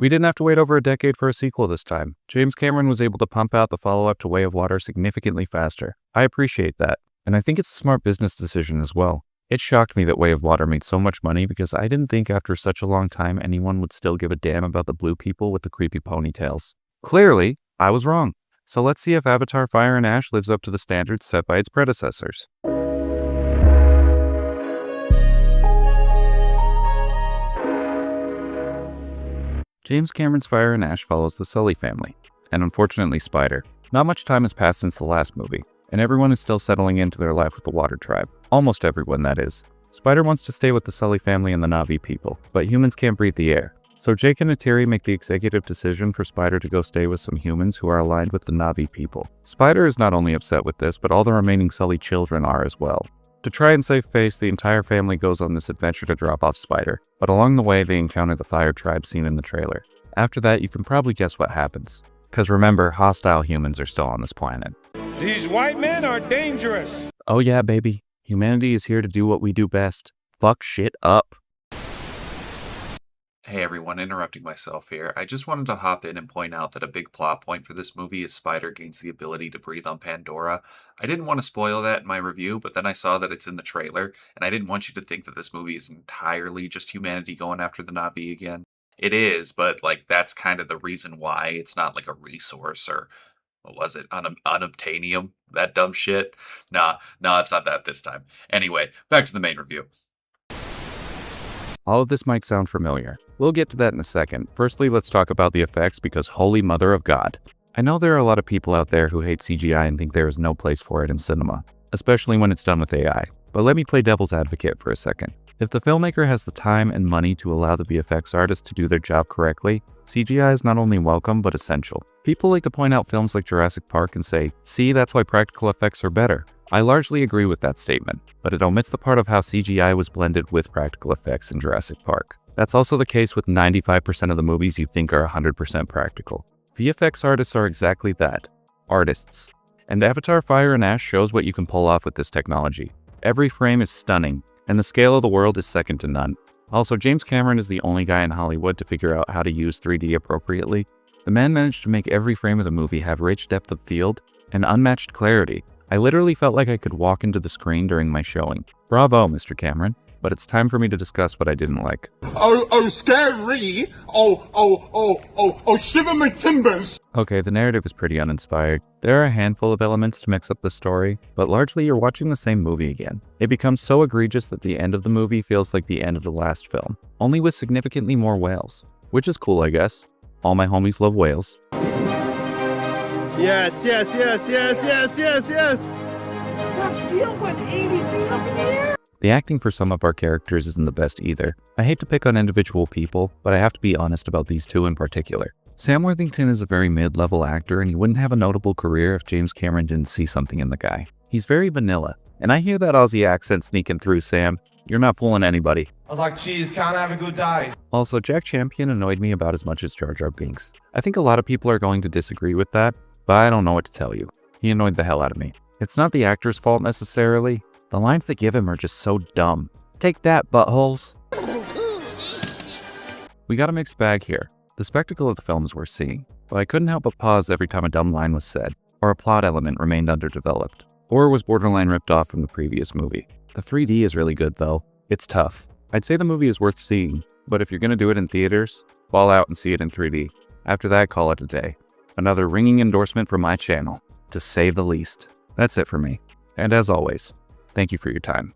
We didn't have to wait over a decade for a sequel this time. James Cameron was able to pump out the follow-up to Way of Water significantly faster. I appreciate that. And I think it's a smart business decision as well. It shocked me that Way of Water made so much money because I didn't think after such a long time anyone would still give a damn about the blue people with the creepy ponytails. Clearly, I was wrong. So let's see if Avatar: Fire and Ash lives up to the standards set by its predecessors. James Cameron's Fire and Ash follows the Sully family, and unfortunately Spider. Not much time has passed since the last movie, and everyone is still settling into their life with the Water Tribe. Almost everyone, that is. Spider wants to stay with the Sully family and the Na'vi people, but humans can't breathe the air. So Jake and Neytiri make the executive decision for Spider to go stay with some humans who are aligned with the Na'vi people. Spider is not only upset with this, but all the remaining Sully children are as well. To try and save face, the entire family goes on this adventure to drop off Spider, but along the way they encounter the Fire Tribe seen in the trailer. After that, you can probably guess what happens. Cause remember, hostile humans are still on this planet. These white men are dangerous! Oh yeah, baby. Humanity is here to do what we do best. Fuck shit up. Hey everyone, interrupting myself here. I just wanted to hop in and point out that a big plot point for this movie is Spider gains the ability to breathe on Pandora. I didn't want to spoil that in my review, but then I saw that it's in the trailer, and I didn't want you to think that this movie is entirely just humanity going after the Na'vi again. It is, but that's kind of the reason why. It's not like a resource or, what was it, unobtainium? That dumb shit? Nah, it's not that this time. Anyway, back to the main review. All of this might sound familiar. We'll get to that in a second. Firstly, let's talk about the effects because holy mother of God. I know there are a lot of people out there who hate CGI and think there is no place for it in cinema, especially when it's done with AI. But let me play devil's advocate for a second. If the filmmaker has the time and money to allow the VFX artists to do their job correctly, CGI is not only welcome but essential. People like to point out films like Jurassic Park and say, see, that's why practical effects are better. I largely agree with that statement, but it omits the part of how CGI was blended with practical effects in Jurassic Park. That's also the case with 95% of the movies you think are 100% practical. VFX artists are exactly that, artists. And Avatar: Fire and Ash shows what you can pull off with this technology. Every frame is stunning, and the scale of the world is second to none. Also, James Cameron is the only guy in Hollywood to figure out how to use 3D appropriately. The man managed to make every frame of the movie have rich depth of field and unmatched clarity. I literally felt like I could walk into the screen during my showing. Bravo, Mr. Cameron. But it's time for me to discuss what I didn't like. Oh, scary! Shiver my timbers! Okay, the narrative is pretty uninspired. There are a handful of elements to mix up the story, but largely you're watching the same movie again. It becomes so egregious that the end of the movie feels like the end of the last film, only with significantly more whales. Which is cool, I guess. All my homies love whales. Yes. That seal went 80 feet up in the air! The acting for some of our characters isn't the best either. I hate to pick on individual people, but I have to be honest about these two in particular. Sam Worthington is a very mid-level actor, and he wouldn't have a notable career if James Cameron didn't see something in the guy. He's very vanilla, and I hear that Aussie accent sneaking through, Sam. You're not fooling anybody. I was like, geez, can't have a good day. Also, Jack Champion annoyed me about as much as Jar Jar Binks. I think a lot of people are going to disagree with that, but I don't know what to tell you. He annoyed the hell out of me. It's not the actor's fault necessarily. The lines they give him are just so dumb. Take that, buttholes. We got a mixed bag here. The spectacle of the film is worth seeing, but I couldn't help but pause every time a dumb line was said, or a plot element remained underdeveloped, or was borderline ripped off from the previous movie. The 3D is really good though. It's tough. I'd say the movie is worth seeing, but if you're gonna do it in theaters, ball out and see it in 3D. After that, call it a day. Another ringing endorsement from my channel, to say the least. That's it for me. And as always, thank you for your time.